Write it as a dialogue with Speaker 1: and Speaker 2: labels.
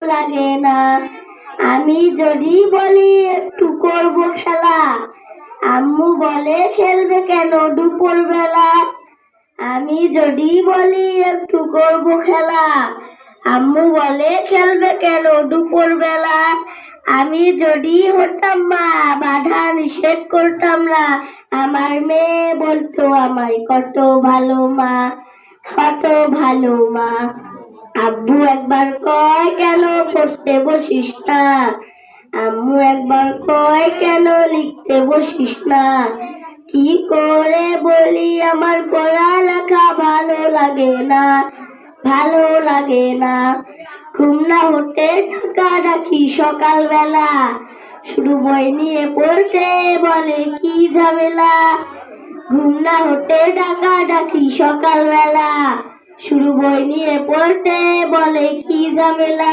Speaker 1: লাগে না। আমি যদি বলি একটু করব খেলা, আম্মু বলে খেলবে কেন দুপুর বেলা। আমি যদি বলি একটু করব খেলা, আম্মু বলে খেলবে কেন দুপুর বেলা। আমি যদি হতাম মা, বাধা নিষেধ করতাম না, আমার মেয়ে বলতো আমায় কত ভালো মা, কত ভালো মা। আব্বু একবার কয় কেন পড়তে বসিস না, আম্মু একবার কয় কেন লিখতে বসিস না। কি করে বলি আমার পড়ালেখা ভালো লাগে না, ভালো লাগে না। ঘুম না হতে টাকা রাখি সকালবেলা, শুধু বই নিয়ে পড়তে বলে কি ঝামেলা। ঘুম না হতে টাকা রাখি সকালবেলা, শুধু বই নিয়ে পড়তে বলে কি ঝামেলা।